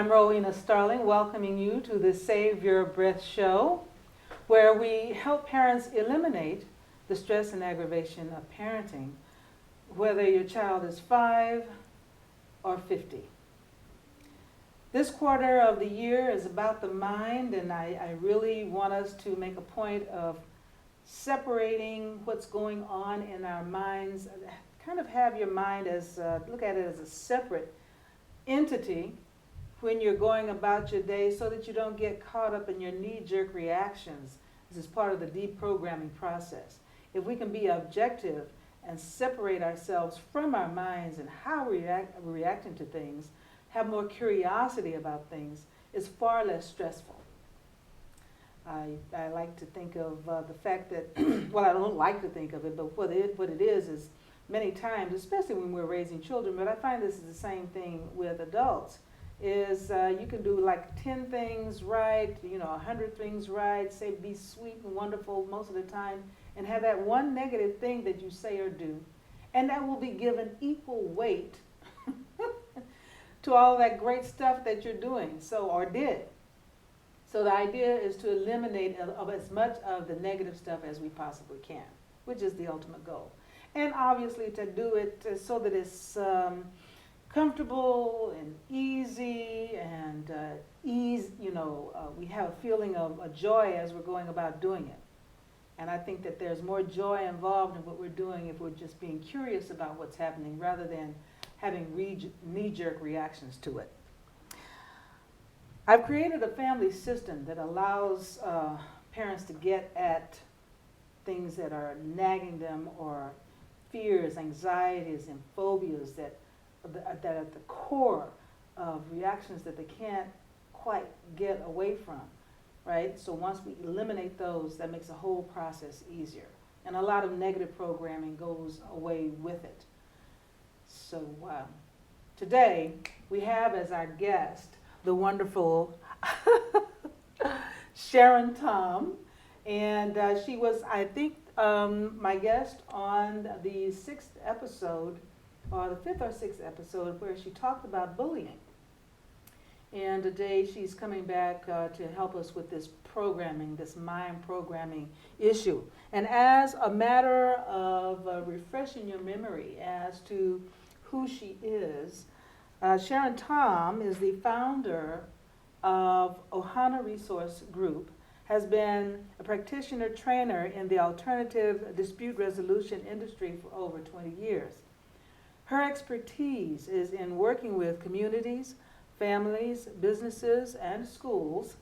I'm Rowena Starling, welcoming you to the Save Your Breath show, where we help parents eliminate the stress and aggravation of parenting, whether your child is 5 or 50. This quarter of the year is about the mind, and I really want us to make a point of separating what's going on in our minds. Kind of have your mind as, look at it as a separate entity when you're going about your day, so that you don't get caught up in your knee-jerk reactions. This is part of the deprogramming process. If we can be objective and separate ourselves from our minds and how we're reacting to things, have more curiosity about things, it's far less stressful. I like to think of the fact that, well, I don't like to think of it, but what it is many times, especially when we're raising children, but I find this is the same thing with adults, is you can do like 10 things right, 100 things right, say be sweet and wonderful most of the time, and have that one negative thing that you say or do, and that will be given equal weight to all that great stuff that you're doing, or did. So the idea is to eliminate as much of the negative stuff as we possibly can, which is the ultimate goal. And obviously to do it so that it's comfortable and easy, and we have a feeling of a joy as we're going about doing it. And I think that there's more joy involved in what we're doing if we're just being curious about what's happening rather than having knee-jerk reactions to it. I've created a family system that allows parents to get at things that are nagging them, or fears, anxieties, and phobias that are at the core of reactions that they can't quite get away from, right? So once we eliminate those, that makes the whole process easier. And a lot of negative programming goes away with it. So today, we have as our guest the wonderful Sharon Tom, and she was, I think, my guest on the 6th episode, or the 5th or 6th episode, where she talked about bullying. And today she's coming back to help us with this programming, this mind programming issue. And as a matter of refreshing your memory as to who she is, Sharon Tom is the founder of Ohana Resource Group, has been a practitioner trainer in the alternative dispute resolution industry for over 20 years. Her expertise is in working with communities, families, businesses, and schools,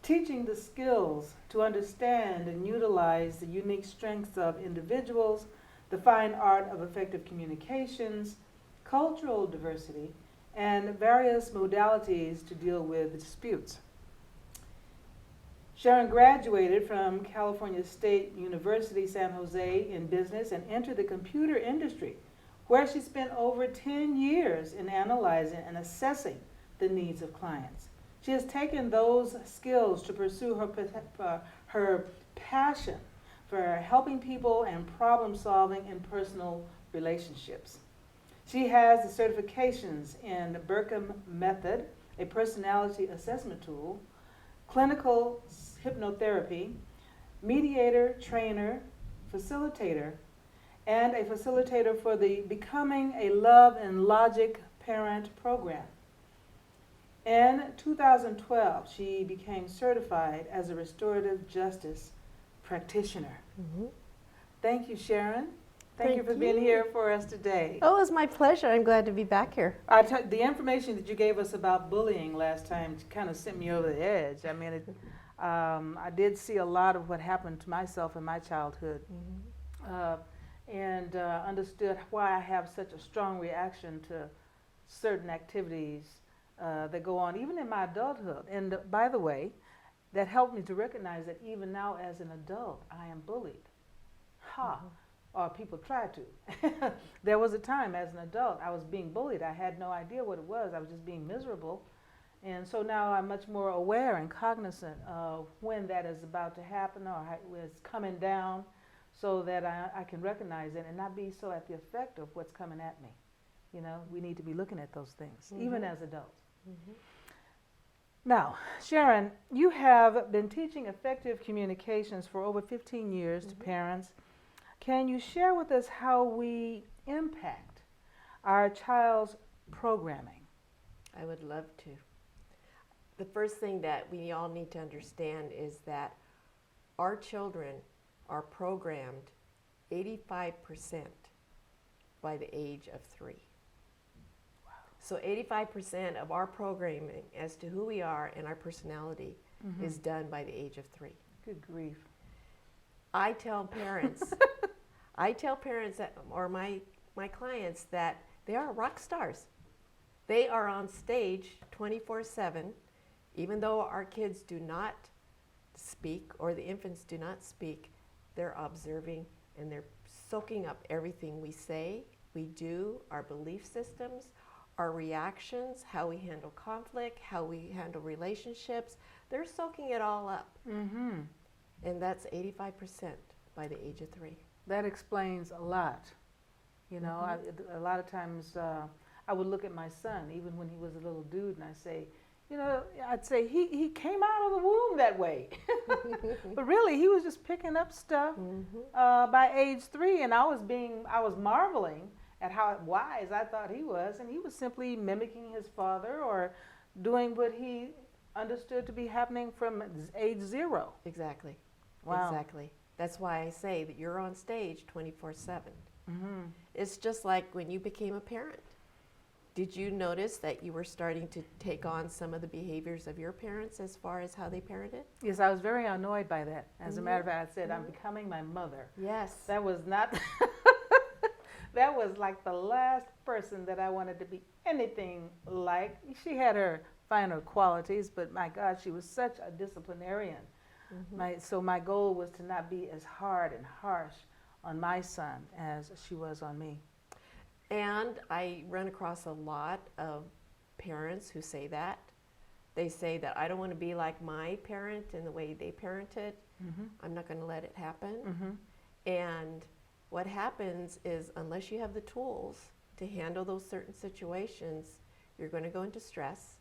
teaching the skills to understand and utilize the unique strengths of individuals, the fine art of effective communications, cultural diversity, and various modalities to deal with disputes. Sharon graduated from California State University, San Jose in business and entered the computer industry, where she spent over 10 years in analyzing and assessing the needs of clients. She has taken those skills to pursue her passion for helping people and problem solving in personal relationships. She has the certifications in the Burkham Method, a personality assessment tool, clinical hypnotherapy, mediator, trainer, facilitator, and a facilitator for the Becoming a Love and Logic Parent program. In 2012, she became certified as a restorative justice practitioner. Mm-hmm. Thank you, Sharon. Thank you for being here for us today. Oh, it was my pleasure. I'm glad to be back here. The information that you gave us about bullying last time kind of sent me over the edge. I mean, I did see a lot of what happened to myself in my childhood, and understood why I have such a strong reaction to certain activities that go on, even in my adulthood. And by the way, that helped me to recognize that even now as an adult, I am bullied. Or people try to. There was a time as an adult I was being bullied. I had no idea what it was. I was just being miserable. And so now I'm much more aware and cognizant of when that is about to happen or it's coming down, so that I can recognize it and not be so at the effect of what's coming at me. We need to be looking at those things, even as adults. Now, Sharon, you have been teaching effective communications for over 15 years to parents. Can you share with us how we impact our child's programming? I would love to. The first thing that we all need to understand is that our children are programmed 85% by the age of 3. Wow. So 85% of our programming as to who we are and our personality is done by the age of 3. Good grief. I tell parents, that, or my clients, that they are rock stars. They are on stage 24/7, even though our kids do not speak or the infants do not speak. They're observing and they're soaking up everything we say, we do, our belief systems, our reactions, how we handle conflict, how we handle relationships. They're soaking it all up. Mm-hmm. And that's 85% by the age of 3. That explains a lot. You know, a lot of times I would look at my son, even when he was a little dude, and I'd say he came out of the womb that way. But really, he was just picking up stuff by age 3, and I was marveling at how wise I thought he was, and he was simply mimicking his father or doing what he understood to be happening from age 0. Exactly. Wow. Exactly. That's why I say that you're on stage 24/7. It's just like when you became a parent. Did you notice that you were starting to take on some of the behaviors of your parents as far as how they parented? Yes, I was very annoyed by that. As a matter of fact, I said, I'm becoming my mother. Yes. That was not, that was like the last person that I wanted to be anything like. She had her finer qualities, but my God, she was such a disciplinarian. So my goal was to not be as hard and harsh on my son as she was on me. And I run across a lot of parents who say that. They say that I don't want to be like my parent in the way they parented. I'm not going to let it happen. And what happens is, unless you have the tools to handle those certain situations, you're going to go into stress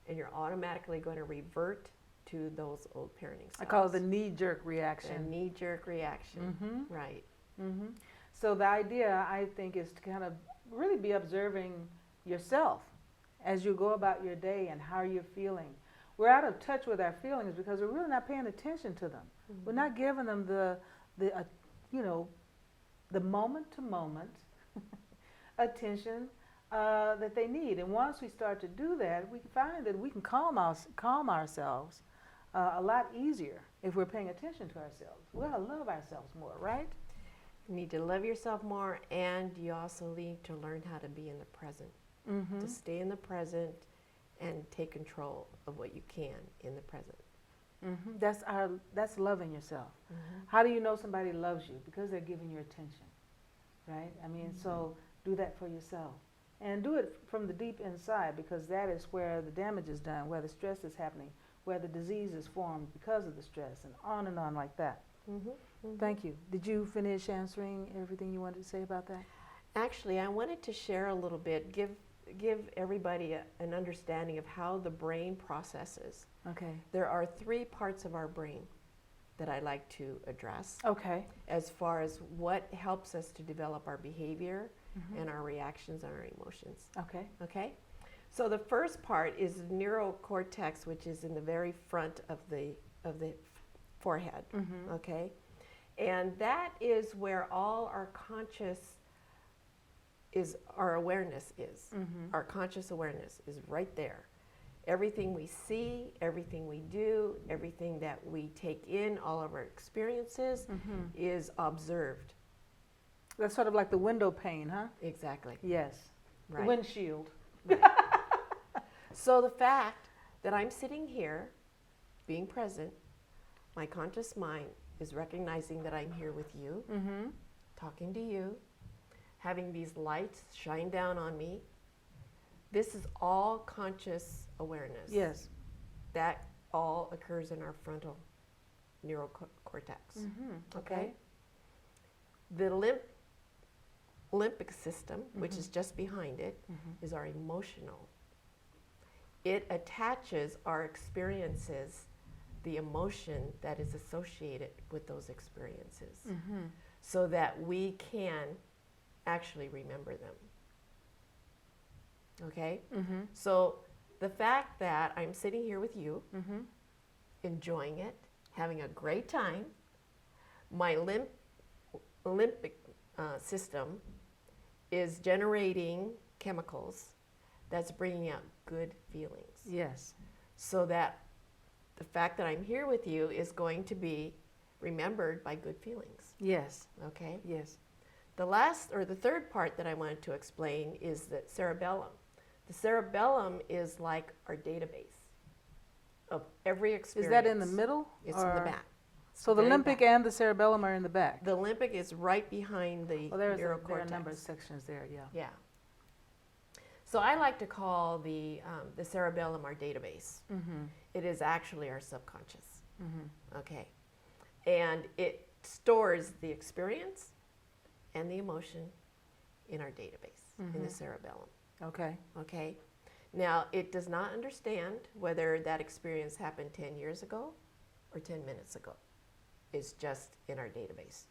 and you're automatically going to revert to those old parenting styles. I call it the knee-jerk reaction. A knee-jerk reaction, right. So the idea, I think, is to kind of really be observing yourself as you go about your day and how you're feeling. We're out of touch with our feelings because we're really not paying attention to them. We're not giving them the moment-to-moment attention that they need. And once we start to do that, we find that we can calm ourselves a lot easier if we're paying attention to ourselves. We gotta love ourselves more, right? You need to love yourself more, and you also need to learn how to be in the present. To stay in the present and take control of what you can in the present. That's loving yourself. How do you know somebody loves you? Because they're giving you attention, right? I mean, so do that for yourself. And do it from the deep inside, because that is where the damage is done, where the stress is happening, where the disease is formed because of the stress, and on like that. Thank you. Did you finish answering everything you wanted to say about that? Actually, I wanted to share a little bit, give everybody an understanding of how the brain processes. Okay. There are 3 parts of our brain that I like to address. Okay. As far as what helps us to develop our behavior and our reactions and our emotions. Okay. Okay? So the first part is the neurocortex, which is in the very front of the forehead. Okay? And that is where all our awareness is. Our conscious awareness is right there. Everything we see, everything we do, everything that we take in, all of our experiences is observed. That's sort of like the window pane, huh? Exactly. Yes. Right. The windshield. Right. So the fact that I'm sitting here, being present, my conscious mind is recognizing that I'm here with you, talking to you, having these lights shine down on me. This is all conscious awareness. Yes. That all occurs in our frontal neurocortex. Okay? The limbic system, which is just behind it, is our emotional. it attaches our experiences, the emotion that is associated with those experiences, so that we can actually remember them. Okay? So the fact that I'm sitting here with you, enjoying it, having a great time, my limbic system is generating chemicals that's bringing out good feelings. Yes. So that the fact that I'm here with you is going to be remembered by good feelings. Yes. Okay? Yes. The third part that I wanted to explain is the cerebellum. The cerebellum is like our database of every experience. Is that in the middle? It's in the back. So the very limbic back. and the cerebellum are in the back. The limbic is right behind the There are neurocortex. a number of sections there. Yeah. Yeah. So I like to call the cerebellum our database. It is actually our subconscious. Okay. And it stores the experience and the emotion in our database, in the cerebellum. Okay. Okay. Now, it does not understand whether that experience happened 10 years ago or 10 minutes ago. It's just in our database.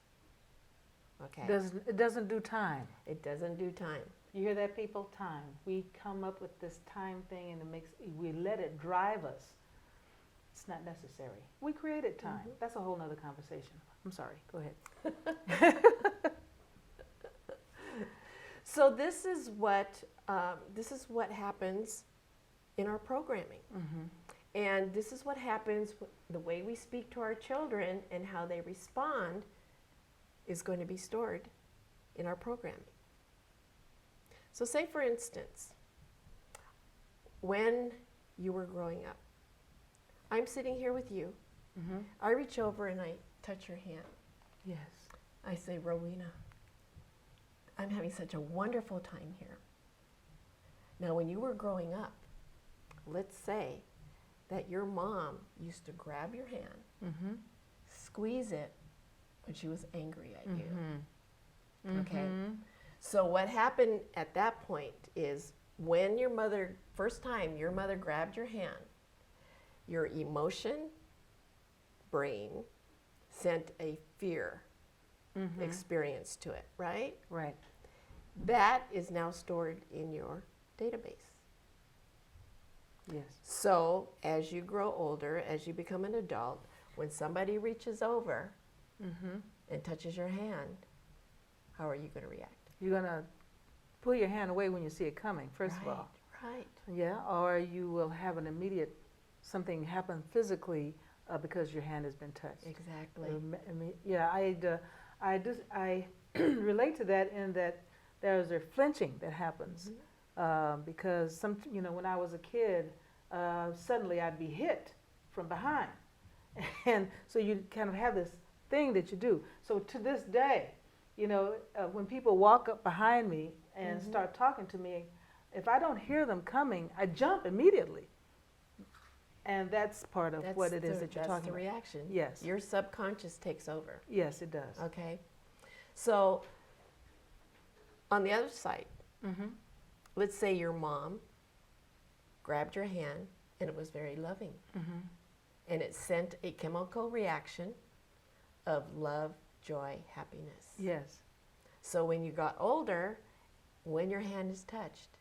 Okay. It doesn't do time. It doesn't do time. You hear that, people? Time. We come up with this time thing, and we let it drive us. It's not necessary. We created time. That's a whole nother conversation. I'm sorry. Go ahead. So this is what happens in our programming, and this is what happens. The way we speak to our children and how they respond is going to be stored in our programming. So, say for instance, when you were growing up, I'm sitting here with you. I reach over and I touch your hand. Yes. I say, Rowena, I'm having such a wonderful time here. Now, when you were growing up, let's say that your mom used to grab your hand, squeeze it when she was angry at you. Okay? So what happened at that point is when first time your mother grabbed your hand, your emotion brain sent a fear experience to it, right? Right. That is now stored in your database. Yes. So as you grow older, as you become an adult, when somebody reaches over and touches your hand, how are you going to react? You're gonna pull your hand away when you see it coming. First of all. Right. Yeah. Or you will have an immediate something happen physically because your hand has been touched. Exactly. Yeah. I relate to that in that there's a flinching that happens because when I was a kid, suddenly I'd be hit from behind, and so you kind of have this thing that you do. So to this day, when people walk up behind me and start talking to me, if I don't hear them coming, I jump immediately. And that's part of what it is that you're talking about. That's the reaction. Yes. Your subconscious takes over. Yes, it does. Okay. So on the other side, let's say your mom grabbed your hand and it was very loving. And it sent a chemical reaction of love, joy, happiness. Yes. So when you got older, when your hand is touched,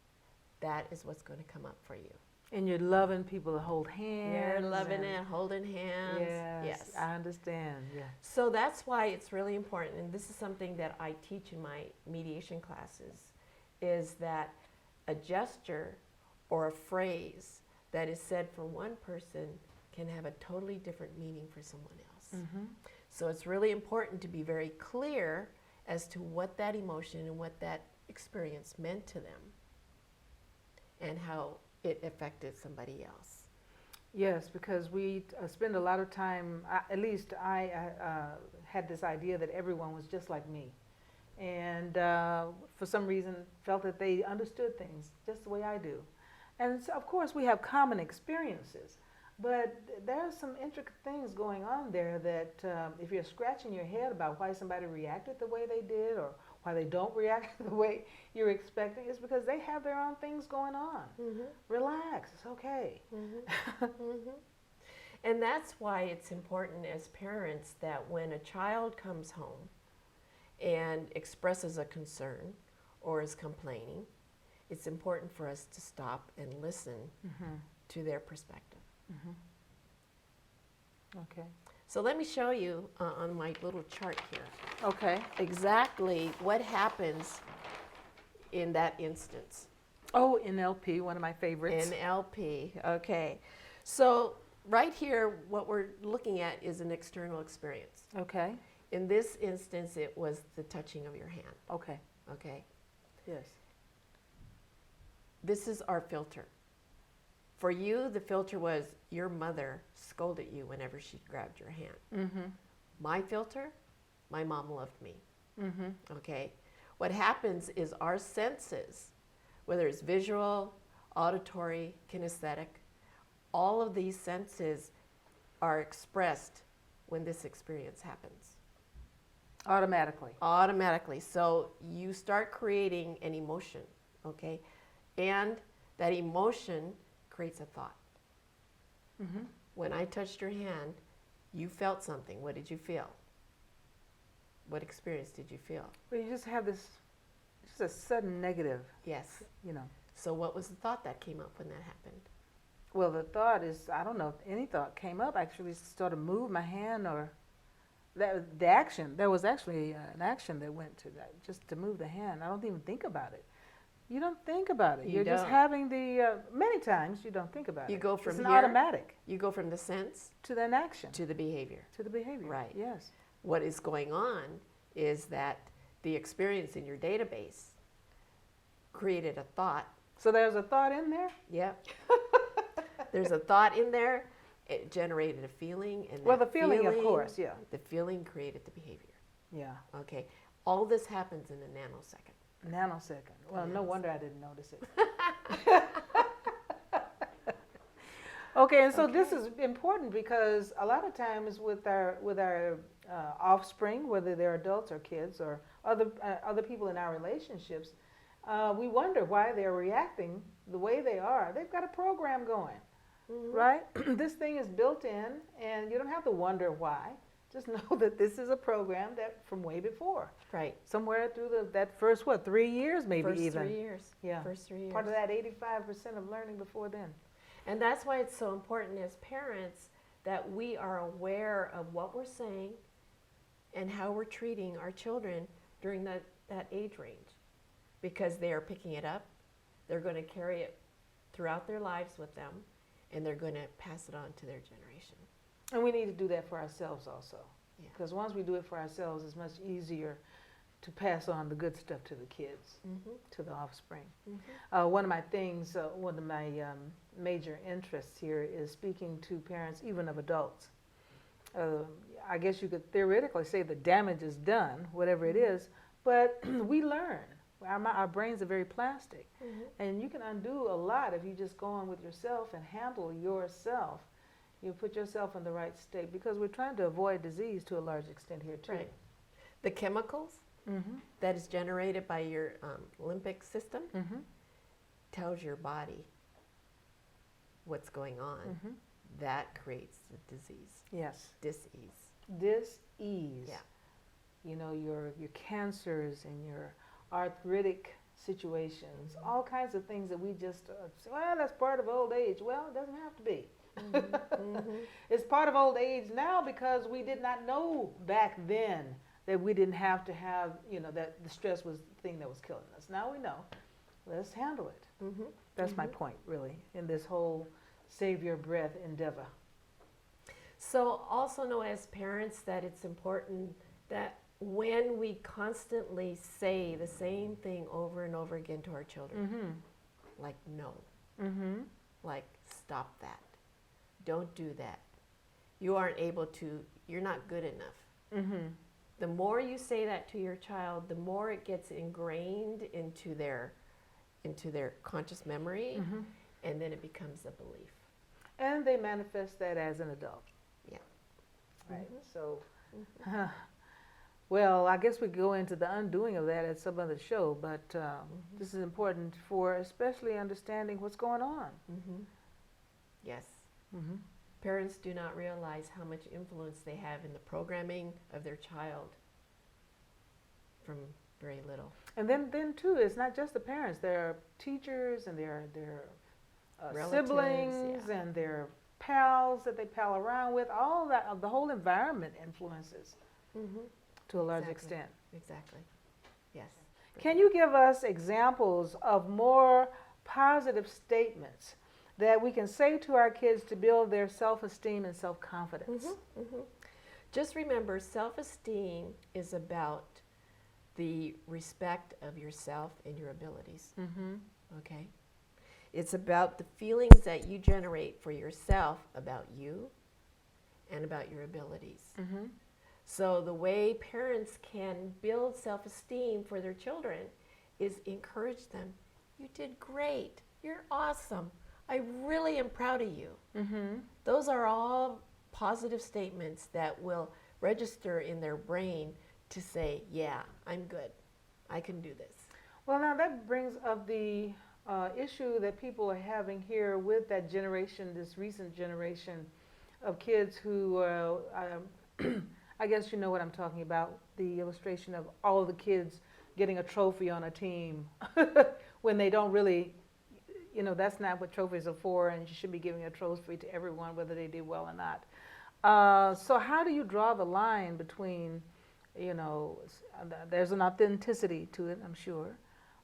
that is what's going to come up for you. And you're loving people to hold hands. You're loving it, holding hands. Yes, I understand. Yeah. So that's why it's really important, and this is something that I teach in my mediation classes, is that a gesture or a phrase that is said for one person can have a totally different meaning for someone else. So it's really important to be very clear as to what that emotion and what that experience meant to them and how it affected somebody else. Yes, because we spend a lot of time, at least I had this idea that everyone was just like me. And for some reason felt that they understood things just the way I do. And so, of course, we have common experiences. But there are some intricate things going on there that if you're scratching your head about why somebody reacted the way they did or why they don't react the way you're expecting, it's because they have their own things going on. Relax, it's okay. And that's why it's important as parents that when a child comes home and expresses a concern or is complaining, it's important for us to stop and listen to their perspective. Okay. So let me show you on my little chart here Okay. exactly what happens in that instance. Oh, NLP, one of my favorites. NLP, okay. So right here, what we're looking at is an external experience. Okay. In this instance, it was the touching of your hand, Okay. okay? Yes. This is our filter. For you, the filter was your mother scolded you whenever she grabbed your hand. My filter, my mom loved me, okay? What happens is our senses, whether it's visual, auditory, kinesthetic, all of these senses are expressed when this experience happens. Automatically. Automatically. So you start creating an emotion, okay? And that emotion creates a thought. When I touched your hand, you felt something. What did you feel? What experience did you feel? Well, you just have this, just a sudden negative, Yes. you know. So what was the thought that came up when that happened? Well, the thought is, I don't know if any thought came up. Actually, sort of move my hand or the action. There was actually an action that went to that, just to move the hand. I don't even think about it. You don't think about it. You You're just don't. having the, many times you don't think about You it. go from it's an here- automatic You go from the sense to an action, to the behavior. to the behavior. Right. Yes. What is going on is that the experience in your database created a thought. So there's a thought in there? Yep. There's a thought in there. It generated a feeling, and Well, that the feeling, of course, yeah. The feeling created the behavior. Yeah. Okay. All this happens in a nanosecond. Nanosecond. Well, no Nanosecond. wonder I didn't notice it. Okay, and so this is important because a lot of times with our offspring, whether they're adults or kids or other people in our relationships, we wonder why they're reacting the way they are. They've got a program going, right? This thing is built in, and you don't have to wonder why. Just know that this is a program that from way before, Right. somewhere through that first 3 years, maybe First even. 3 years. Yeah. First 3 years. Part of that 85% of learning before then. And that's why it's so important as parents that we are aware of what we're saying and how we're treating our children during that age range. Because they are picking it up, they're going to carry it throughout their lives with them, and they're going to pass it on to their generation. And we need to do that for ourselves also. Yeah. Because once we do it for ourselves, it's much easier to pass on the good stuff to the kids, to the offspring. One of my things, one of my major interests here is speaking to parents, even of adults. I guess you could theoretically say the damage is done, whatever it is, but we learn. Our brains are very plastic, and you can undo a lot if you just go on with yourself and handle yourself. You put yourself in the right state, because we're trying to avoid disease to a large extent here too. Right. The chemicals that is generated by your limbic system tells your body what's going on. That creates the disease. Yes. Dis-ease. Dis-ease. Yeah. You know, your cancers and your arthritic situations, all kinds of things that we just say, well, that's part of old age. Well, it doesn't have to be. It's part of old age now because we did not know back then that we didn't have to have, you know, that the stress was the thing that was killing us. Now we know. Let's handle it. That's my point, really, in this whole save your breath endeavor. So also know as parents that it's important that when we constantly say the same thing over and over again to our children, like no, like stop that, don't do that, you aren't able to, you're not good enough. The more you say that to your child, the more it gets ingrained into their conscious memory, and then it becomes a belief. and they manifest that as an adult. Yeah. Right. Mhm. So, Mhm. well, I guess we could go into the undoing of that at some other show, but Mhm. this is important for especially understanding what's going on. Mhm. Yes. Mm-hmm. Parents do not realize how much influence they have in the programming of their child from very little. And then too, it's not just the parents. There are teachers and there are Relatives, siblings yeah. and their pals that they pal around with. All that, the whole environment influences Mhm. to a large Exactly. extent. Exactly. Yes. Can you give us examples of more positive statements that we can say to our kids to build their self-esteem and self-confidence? Mm-hmm, mm-hmm. Just remember, self-esteem is about the respect of yourself and your abilities. Mm-hmm. Okay? It's about the feelings that you generate for yourself about you and about your abilities. Mm-hmm. So the way parents can build self-esteem for their children is encourage them. You did great. You're awesome. I really am proud of you. Mm-hmm. Those are all positive statements that will register in their brain to say, yeah, I'm good. I can do this. Well, now that brings up the issue that people are having here with that generation, this recent generation of kids who, I guess you know what I'm talking about, the illustration of all of the kids getting a trophy on a team when they don't really, that's not what trophies are for, and you should be giving a trophy to everyone, whether they did well or not. So how do you draw the line between, there's an authenticity to it, I'm sure.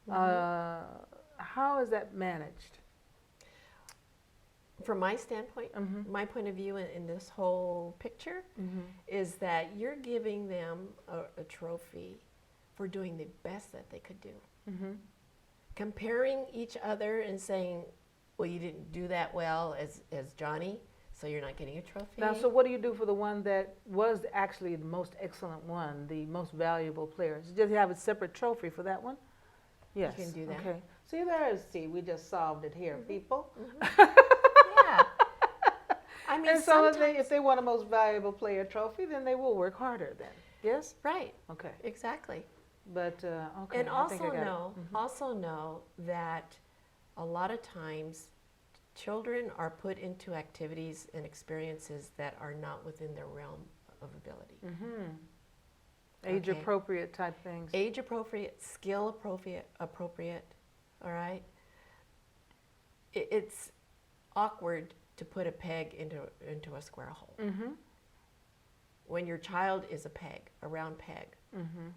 How is that managed? From my standpoint, Mm-hmm. my point of view in this whole picture Mm-hmm. is that you're giving them a trophy for doing the best that they could do. Mm-hmm. Comparing each other and saying, well, you didn't do that well as Johnny, so you're not getting a trophy. Now, so what do you do for the one that was actually the most excellent one, the most valuable player? Just have a separate trophy for that one? Yes. You can do that. Okay. See, we just solved it here, people. Yeah. I mean, And so sometimes, if they want a most valuable player trophy, then they will work harder then. Yes? right, Okay. exactly. But, okay. And I think I got it. also know that a lot of times children are put into activities and experiences that are not within their realm of ability. Mm-hmm. Age Okay. appropriate type things. Age appropriate, skill appropriate, all right? It's awkward to put a peg into a square hole. Mm-hmm. When your child is a peg, a round peg, Mm-hmm.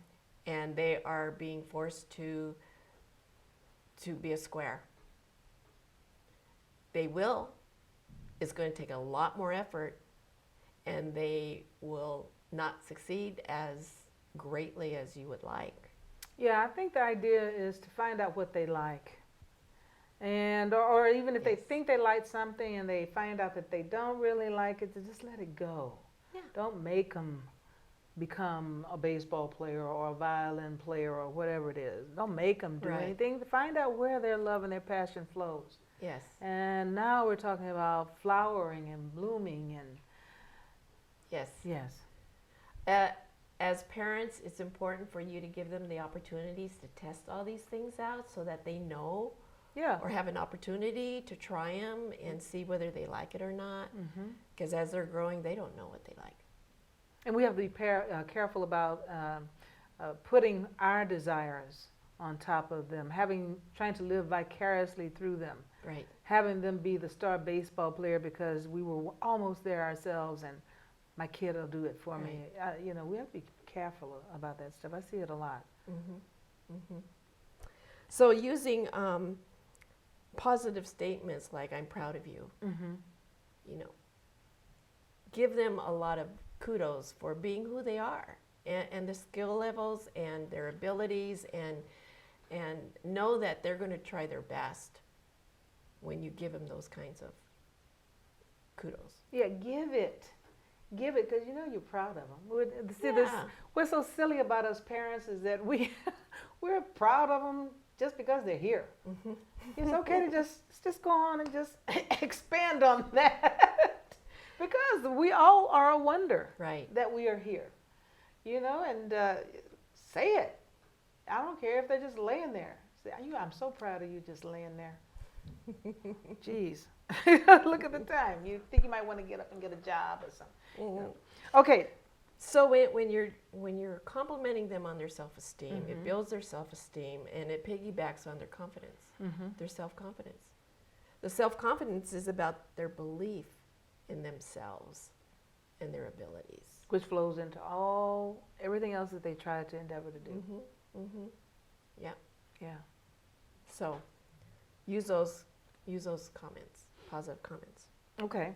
and they are being forced to be a square, they will. It's going to take a lot more effort, and they will not succeed as greatly as you would like. Yeah, I think the idea is to find out what they like. And, or even if they Yes. think they like something and they find out that they don't really like it, to just let it go. Yeah. Don't make them become a baseball player or a violin player or whatever it is. Don't make them do Right. anything. Find out where their love and their passion flows. Yes. And now we're talking about flowering and blooming and Yes. yes. As parents, it's important for you to give them the opportunities to test all these things out so that they know Yeah. or have an opportunity to try them and see whether they like it or not. Mm-hmm. Because as they're growing, they don't know what they like. And we have to be careful about putting our desires on top of them, trying to live vicariously through them, Right. having them be the star baseball player because we were almost there ourselves, and my kid will do it for me. We have to be careful about that stuff. I see it a lot. Mm-hmm. Mm-hmm. So using positive statements like "I'm proud of you," Mm-hmm. Give them a lot of kudos for being who they are and the skill levels and their abilities, and know that they're going to try their best when you give them those kinds of kudos. Yeah, give it, because you're proud of them. Yeah. What's so silly about us parents is that we're proud of them just because they're here. It's okay to just go on and just expand on that. Because we all are a wonder Right. that we are here. You know, and say it. I don't care if they're just laying there. Say, I'm so proud of you just laying there. Jeez. Look at the time. You think you might want to get up and get a job or something. Mm-hmm. Okay. So when you're complimenting them on their self-esteem, it builds their self-esteem and it piggybacks on their confidence, their self-confidence. The self-confidence is about their belief in themselves and their abilities. Which flows into everything else that they try to endeavor to do. Yeah. Yeah. So use those comments, positive comments. Okay.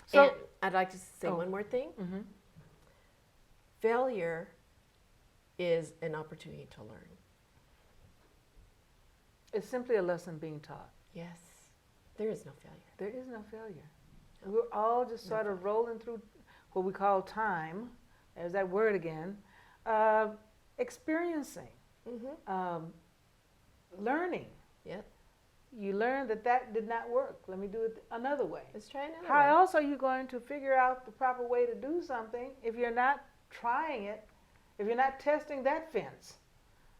So and I'd like to say one more thing. Failure is an opportunity to learn. It's simply a lesson being taught. Yes. There is no failure. There is no failure. We're all just sort of rolling through what we call time. There's that word again. Experiencing. Learning. Yep. You learn that did not work. Let me do it another way. Let's try another way. How else are you going to figure out the proper way to do something if you're not trying it, if you're not testing that fence?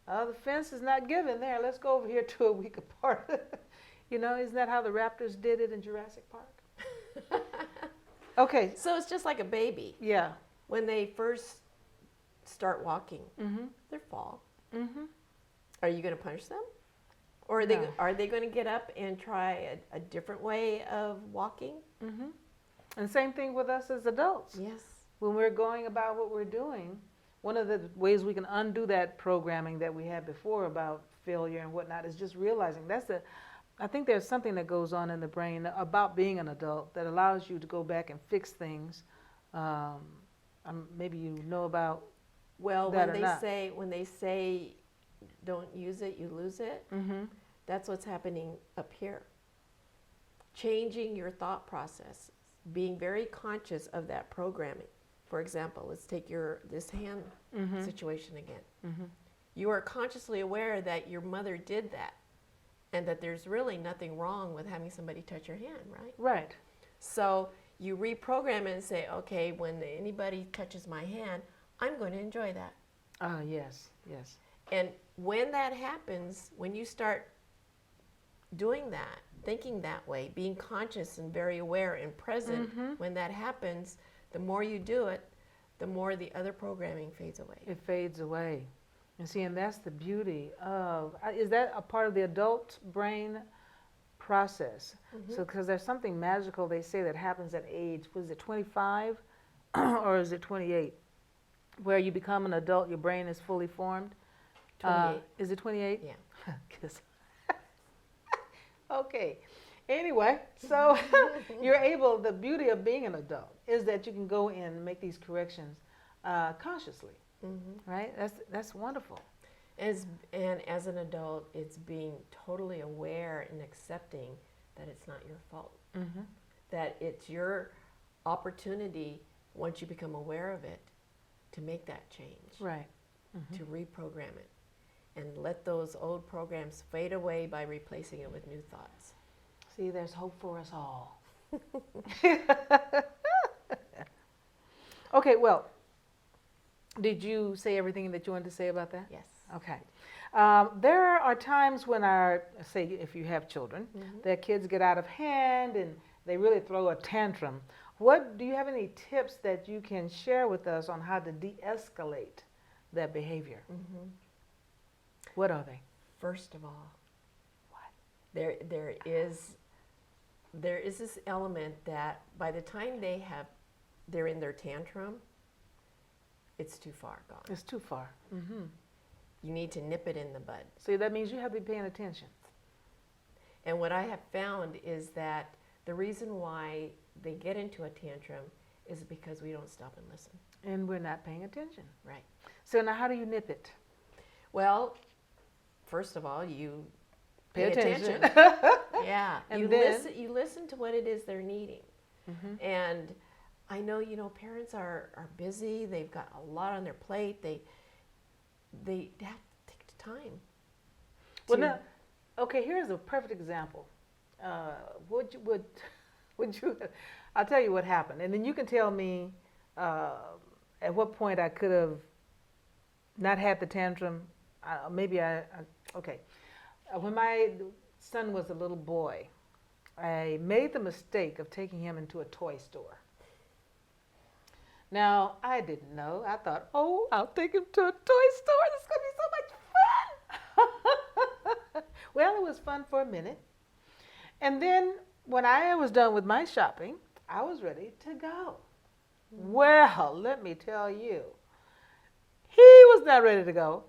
The fence is not given there. Let's go over here to a weaker part. You know, isn't that how the raptors did it in Jurassic Park? Okay. So it's just like a baby. Yeah. When they first start walking, they fall. Are you going to punish them? Or are they going to get up and try a different way of walking? And same thing with us as adults. Yes. When we're going about what we're doing, one of the ways we can undo that programming that we had before about failure and whatnot is just realizing I think there's something that goes on in the brain about being an adult that allows you to go back and fix things. Maybe you know about that when they say don't use it, you lose it. That's what's happening up here. Changing your thought process, being very conscious of that programming. For example, let's take this hand situation again. You are consciously aware that your mother did that and that there's really nothing wrong with having somebody touch your hand, right? Right. So you reprogram it and say, okay, when anybody touches my hand, I'm going to enjoy that. Yes, yes. And when that happens, when you start doing that, thinking that way, being conscious and very aware and present, when that happens, the more you do it, the more the other programming fades away. It fades away. And see, and that's the beauty of, is that a part of the adult brain process? So, because there's something magical they say that happens at age, was it 25 or is it 28? Where you become an adult, your brain is fully formed. 28. Is it 28? Yeah. Okay. Anyway, so the beauty of being an adult is that you can go in and make these corrections consciously, right? That's wonderful. And as an adult, it's being totally aware and accepting that it's not your fault. That it's your opportunity, once you become aware of it, to make that change. Right. To reprogram it. And let those old programs fade away by replacing it with new thoughts. See, there's hope for us all. Okay, well, did you say everything that you wanted to say about that? Yes. Okay. There are times when say if you have children, their kids get out of hand and they really throw a tantrum. Do you have any tips that you can share with us on how to de-escalate that behavior? What are they? First of all, what? There is this element that by the time they're in their tantrum, it's too far gone. It's too far. You need to nip it in the bud. So that means you have to be paying attention. And what I have found is that the reason why they get into a tantrum is because we don't stop and listen. And we're not paying attention. Right. So now how do you nip it? Well, first of all, you Pay attention. Yeah. And you listen to what it is they're needing. And I know, parents are busy. They've got a lot on their plate. They have to take the time Well, now, okay, here's a perfect example. Would you, would you, I'll tell you what happened, and then you can tell me at what point I could have not had the tantrum. Okay. When my son was a little boy, I made the mistake of taking him into a toy store. Now, I didn't know. I thought, oh, I'll take him to a toy store. This is going to be so much fun. Well, it was fun for a minute. And then when I was done with my shopping, I was ready to go. Well, let me tell you, he was not ready to go.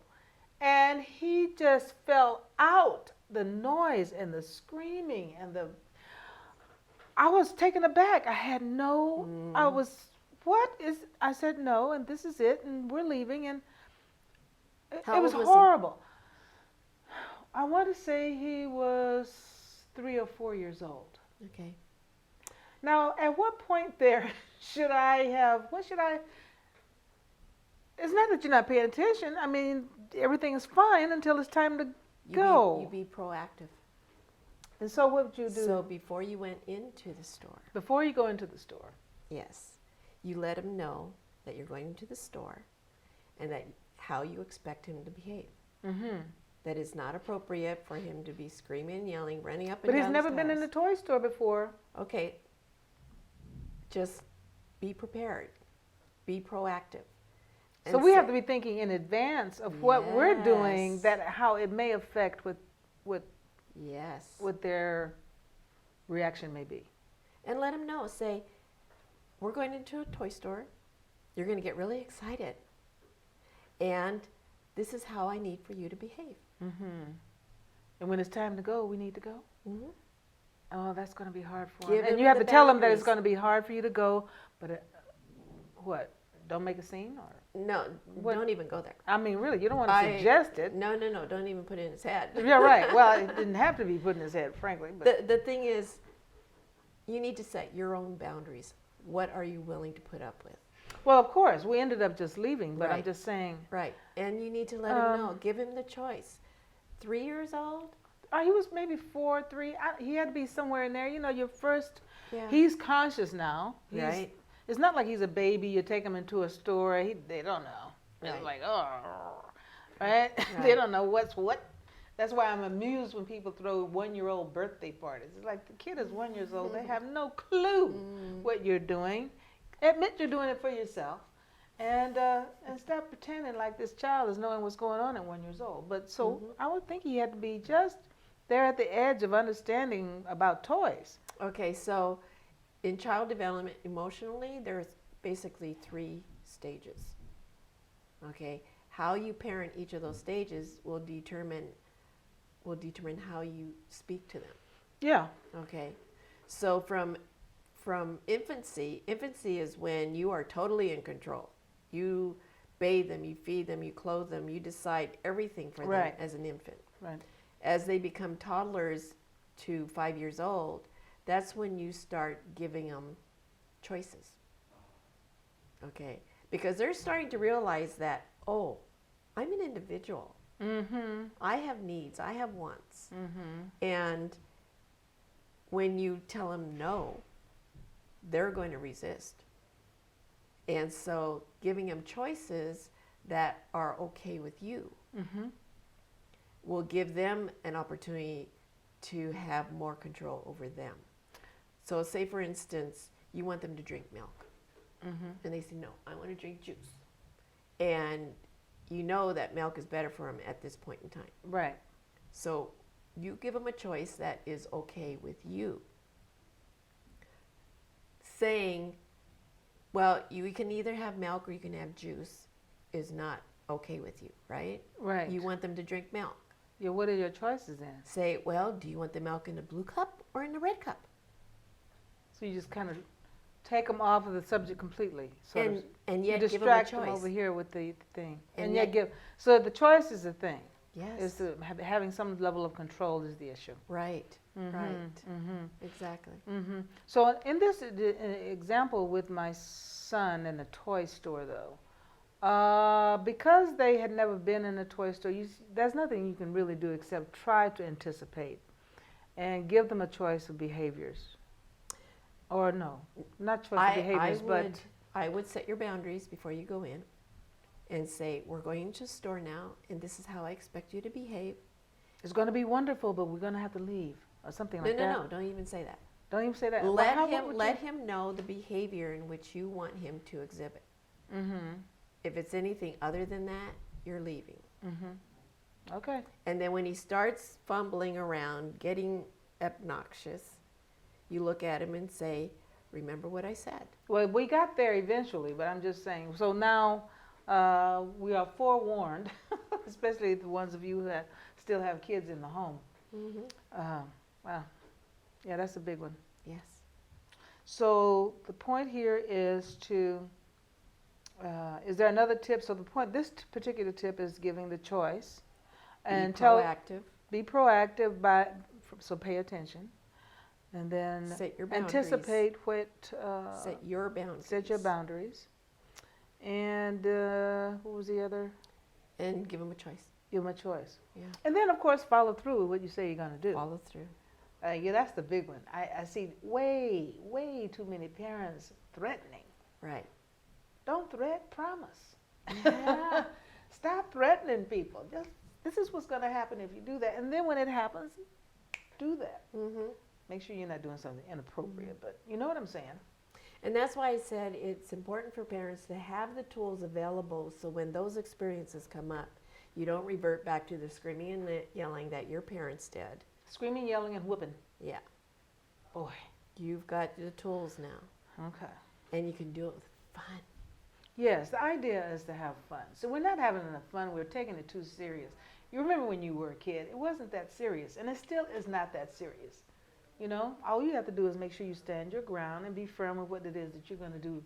And he just fell out. The noise and the screaming and I was taken aback. I had I said no, and this is it, and we're leaving, and it was horrible. I want to say he was 3 or 4 years old. Okay. Now, at what point there it's not that you're not paying attention. I mean, everything is fine until it's time to go. You be proactive. And so what would you do? So before you went into the store. Before you go into the store. Yes. You let him know that you're going into the store and that how you expect him to behave. Mm-hmm. That it's not appropriate for him to be screaming, yelling, running up and down. But he's never been in a toy store before. Okay. Just be prepared. Be proactive. So we have to be thinking in advance of what we're doing, that how it may affect what their reaction may be. And let him know. Say, we're going into a toy store. You're going to get really excited. And this is how I need for you to behave. Mm-hmm. And when it's time to go, we need to go? Mm-hmm. Oh, that's going to be hard for him. And you have to tell him that it's going to be hard for you to go, but what? Don't make a scene? Or no, don't even go there. I mean, really, you don't want to suggest it. No, don't even put it in his head. Yeah, right. Well, it didn't have to be put in his head, frankly. But the thing is, you need to set your own boundaries. What are you willing to put up with? Well, of course, we ended up just leaving, but right. I'm just saying. Right, and you need to let him know. Give him the choice. 3 years old? He was maybe 4, 3. He had to be somewhere in there. You know, he's conscious now. Right. It's not like he's a baby. You take him into a store. They don't know. Right. It's like, right? They don't know what's what. That's why I'm amused when people throw 1-year-old birthday parties. It's like the kid is 1 year old. They have no clue what you're doing. Admit you're doing it for yourself, and stop pretending like this child is knowing what's going on at 1 year old. But I would think he had to be just there at the edge of understanding about toys. Okay, so in child development, emotionally, there's basically 3 stages. Okay, how you parent each of those stages will determine how you speak to them. Yeah. Okay, so from infancy is when you are totally in control. You bathe them, you feed them, you clothe them, you decide everything for them as an infant. Right. As they become toddlers to 5 years old, that's when you start giving them choices. Okay, because they're starting to realize that, oh, I'm an individual. Mm-hmm. I have needs, I have wants. Mm-hmm. And when you tell them no, they're going to resist. And so giving them choices that are okay with you will give them an opportunity to have more control over them. So say, for instance, you want them to drink milk. And they say, no, I want to drink juice. And you know that milk is better for them at this point in time. Right. So you give them a choice that is okay with you. Saying, well, you can either have milk or you can have juice is not okay with you, right? Right. You want them to drink milk. Yeah, what are your choices then? Say, well, do you want the milk in a blue cup or in a red cup? So you just kind of take them off of the subject completely. And yet you give them a choice. Distract them over here with the thing. And yet give. So the choice is the thing. Yes. Is having some level of control is the issue. Right. Right. Exactly. So in this example with my son in the toy store, though, Because they had never been in a toy store, there's nothing you can really do except try to anticipate and give them a choice of behaviors. Or no, not choice of behaviors, but I would set your boundaries before you go in and say, we're going to the store now, and this is how I expect you to behave. it's going to be wonderful, but we're going to have to leave, or something like that. No, don't even say that. Don't even say that. Let him know the behavior in which you want him to exhibit. Mm-hmm. If it's anything other than that, you're leaving. Mm-hmm. Okay. And then when he starts fumbling around, getting obnoxious, you look at him and say, remember what I said. Well, we got there eventually, but I'm just saying. So now we are forewarned, especially the ones of you that still have kids in the home. Mm-hmm. Wow. Yeah, that's a big one. Yes. So the point here is is there another tip? So this particular tip is giving the choice. And be proactive. Be proactive so pay attention. And then set your boundaries. Anticipate set your boundaries. Set your boundaries. And what was the other? And give them a choice. Give them a choice. Yeah. And then, of course, follow through with what you say you're going to do. Follow through. Yeah, that's the big one. I see way too many parents threatening. Right. Don't threaten, promise. Yeah. Stop threatening people. This is what's going to happen if you do that. And then when it happens, do that. Mm-hmm. Make sure you're not doing something inappropriate, but you know what I'm saying. And that's why I said it's important for parents to have the tools available so when those experiences come up, you don't revert back to the screaming and the yelling that your parents did. Screaming, yelling, and whooping. Yeah. Boy. You've got the tools now. Okay. And you can do it with fun. Yes, the idea is to have fun. So we're not having enough fun. We're taking it too serious. You remember when you were a kid, it wasn't that serious, and it still is not that serious. You know, all you have to do is make sure you stand your ground and be firm with what it is that you're going to do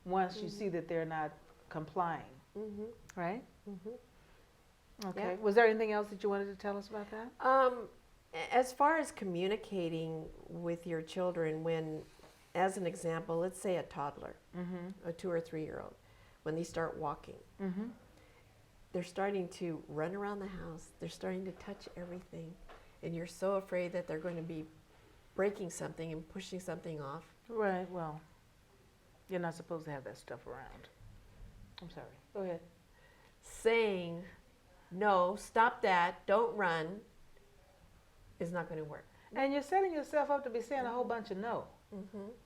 once you see that they're not complying. Mm-hmm. Right? Mm-hmm. Okay. Yeah. Was there anything else that you wanted to tell us about that? As far as communicating with your children, when, as an example, let's say a toddler, a 2 or 3 year old, when they start walking, they're starting to run around the house, they're starting to touch everything, and you're so afraid that they're going to be breaking something and pushing something off. Right. Well, you're not supposed to have that stuff around. I'm sorry. Go ahead. Saying, no, stop that, don't run, is not going to work. And you're setting yourself up to be saying a whole bunch of no,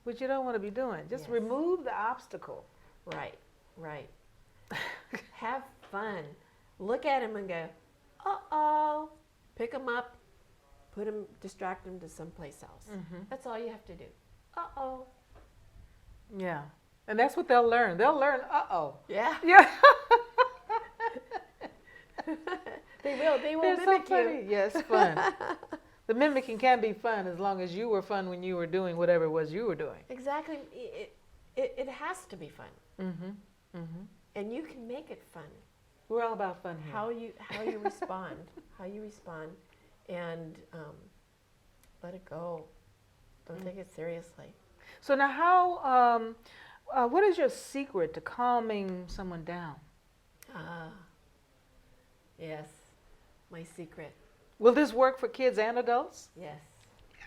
which you don't want to be doing. Just remove the obstacle. Right, right. Have fun. Look at him and go, uh-oh. Pick him up, distract him to someplace else. That's all you have to do. Uh-oh. Yeah. And that's what they'll learn. They'll learn, uh-oh. Yeah. Yeah. They will They're mimic so you. funny. Yes, fun. The mimicking can be fun as long as you were fun when you were doing whatever it was you were doing. Exactly. It has to be fun. And you can make it fun. We're all about fun here. How you respond, and let it go. Don't take it seriously. So now how, what is your secret to calming someone down? Yes, my secret. Will this work for kids and adults? Yes,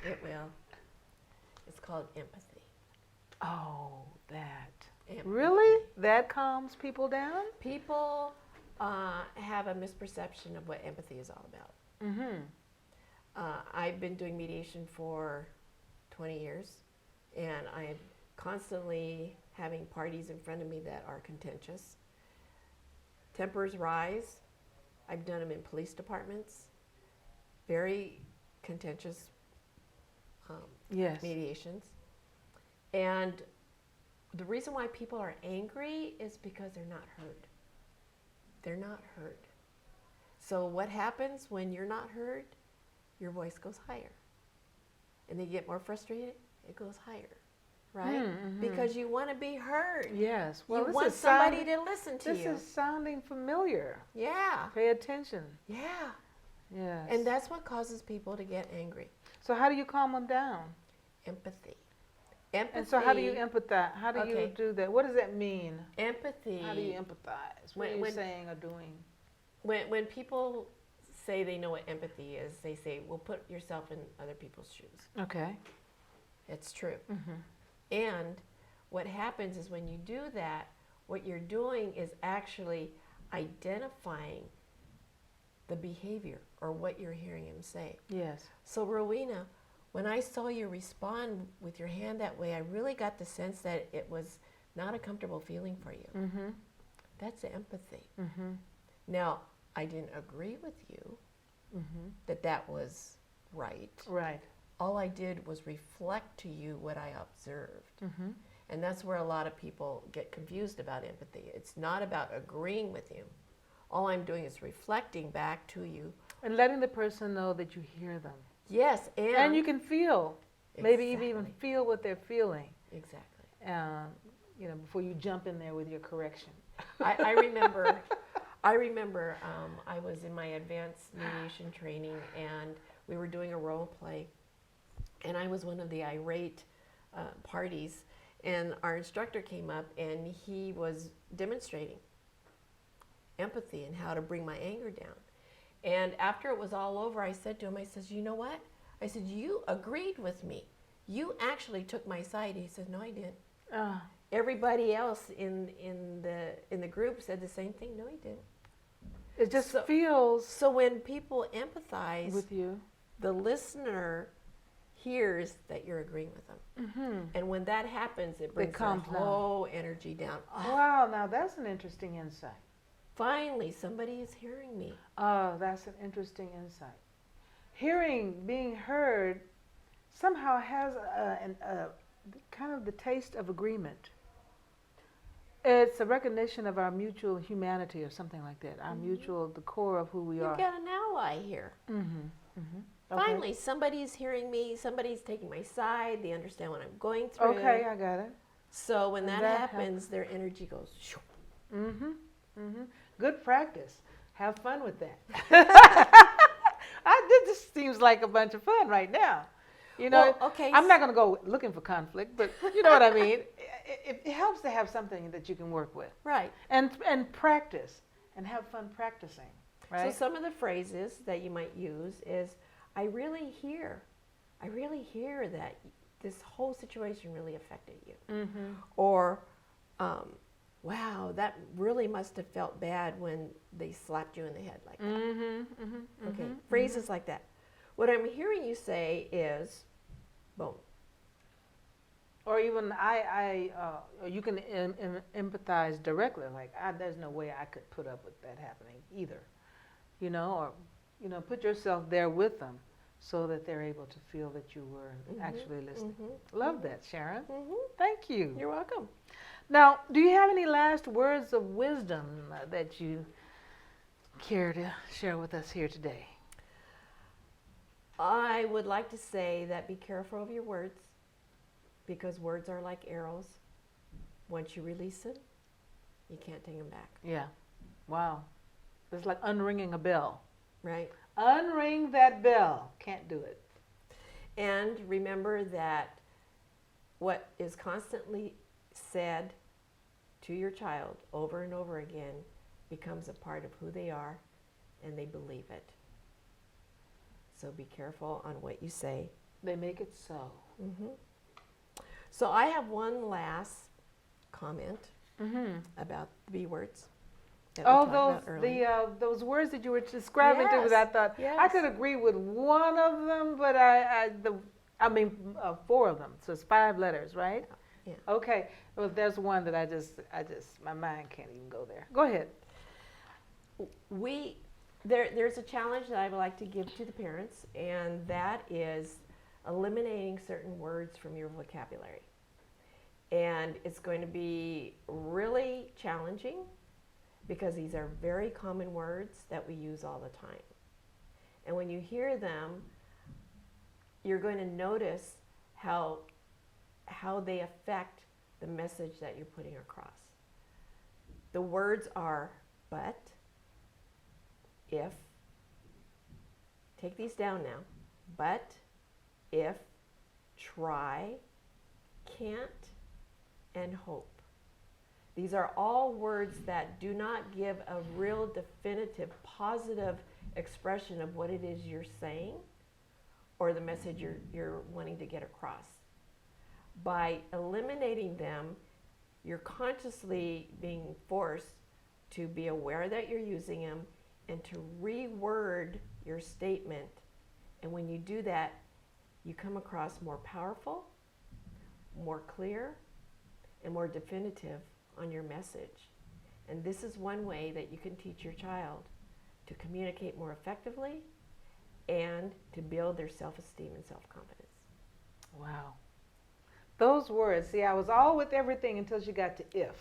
it will. It's called empathy. Oh, that. Empathy. Really? That calms people down? People have a misperception of what empathy is all about. I've been doing mediation for 20 years, and I'm constantly having parties in front of me that are contentious. Tempers rise. I've done them in police departments. Very contentious mediations. And the reason why people are angry is because they're not heard. They're not heard. So what happens when you're not heard? Your voice goes higher. And they get more frustrated, it goes higher. Right? Because you want to be heard. Yes. Well, you want somebody to listen to you. This is sounding familiar. Yeah. Pay attention. Yeah. Yes. And that's what causes people to get angry. So how do you calm them down? Empathy. Empathy. And so how do you empathize? How do you Okay. do that? What does that mean? Empathy. How do you empathize? What are you saying or doing? When people say they know what empathy is, they say, well, put yourself in other people's shoes. Okay. It's true. Mm-hmm. And what happens is when you do that, what you're doing is actually identifying the behavior or what you're hearing him say. Yes. So, Rowena, when I saw you respond with your hand that way, I really got the sense that it was not a comfortable feeling for you. Mm-hmm. That's empathy. Mm-hmm. Now, I didn't agree with you Mm-hmm. that was right. Right. All I did was reflect to you what I observed. Mm-hmm. And that's where a lot of people get confused about empathy. It's not about agreeing with you. All I'm doing is reflecting back to you. And letting the person know that you hear them. Yes, And you can feel, maybe even Exactly. feel what they're feeling, Exactly. before you jump in there with your correction. I remember I was in my advanced mediation training and we were doing a role play and I was one of the irate parties and our instructor came up and he was demonstrating empathy and how to bring my anger down. And after it was all over, I said to him, I says, you know what? I said, you agreed with me. You actually took my side. He said, no, I didn't. Everybody else in the group said the same thing. No, he didn't. It just feels So when people empathize with you, the listener hears that you're agreeing with them. mm-hmm. And when that happens, it brings their calms down. whole energy down. Wow, now that's an interesting insight. Finally, somebody is hearing me. Oh, that's an interesting insight. Being heard, somehow has a kind of the taste of agreement. It's a recognition of our mutual humanity or something like that, our mutual, the core of who we are. You've got an ally here. Mm-hmm. Mm-hmm. Okay. Finally, somebody's hearing me, somebody's taking my side, they understand what I'm going through. Okay, I got it. So when that that happens, their energy goes, shoo. Mm-hmm. Mm-hmm. Good practice. Have fun with that. This seems like a bunch of fun right now. Well, okay. I'm not going to go looking for conflict, but you know what I mean. It helps to have something that you can work with. Right. And practice and have fun practicing. Right. So some of the phrases that you might use is, I really hear that this whole situation really affected you. Mm-hmm. Or, wow, that really must have felt bad when they slapped you in the head like that. Mm-hmm. Mm-hmm. Okay, Mm-hmm. phrases like that. What I'm hearing you say is, boom. Or even you can empathize directly. Like, there's no way I could put up with that happening either. Or put yourself there with them so that they're able to feel that you were actually listening. Mm-hmm. Love that, Sharon. Mm-hmm. Thank you. You're welcome. Now, do you have any last words of wisdom that you care to share with us here today? I would like to say that be careful of your words because words are like arrows. Once you release them, you can't take them back. Yeah. Wow. It's like unringing a bell. Right. Unring that bell. Can't do it. And remember that what is constantly said to your child over and over again becomes a part of who they are and they believe it. So be careful on what you say. They make it so. Mm-hmm. So I have one last comment about the B words. Those words that you were describing to me, I thought I could agree with one of them, but four of them. So it's 5 letters, right? Yeah. Okay. Well, there's one that I just my mind can't even go there. Go ahead. There's a challenge that I would like to give to the parents, and that is eliminating certain words from your vocabulary. And it's going to be really challenging because these are very common words that we use all the time. And when you hear them, you're going to notice how they affect the message that you're putting across. The words are but, if, take these down now, but, if, try, can't, and hope. These are all words that do not give a real definitive, positive expression of what it is you're saying or the message you're wanting to get across. By eliminating them, you're consciously being forced to be aware that you're using them and to reword your statement. And when you do that, you come across more powerful, more clear, and more definitive on your message. And this is one way that you can teach your child to communicate more effectively and to build their self-esteem and self-confidence. Wow. Those words, see, I was all with everything until she got to if.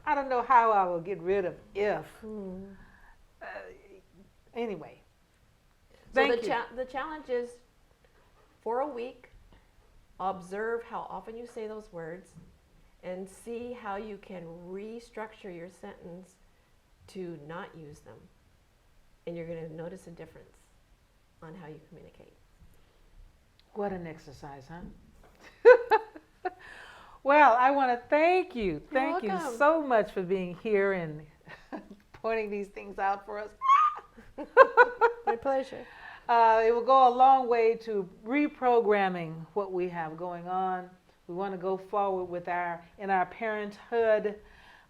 I don't know how I will get rid of if. Anyway, thank you. The challenge is for a week, observe how often you say those words and see how you can restructure your sentence to not use them. And you're going to notice a difference on how you communicate. What an exercise, huh? Well, I want to thank you. Thank you so much for being here and pointing these things out for us. My pleasure. It will go a long way to reprogramming what we have going on. We want to go forward with in our parenthood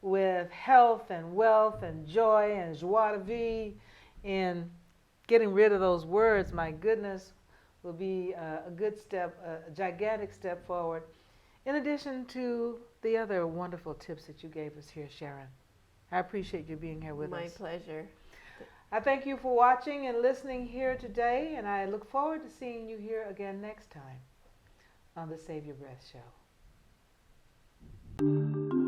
with health and wealth and joy and joie de vivre, and getting rid of those words, my goodness, will be a good step, a gigantic step forward, in addition to the other wonderful tips that you gave us here, Sharon. I appreciate you being here with us. My pleasure. I thank you for watching and listening here today, and I look forward to seeing you here again next time on the Save Your Breath Show.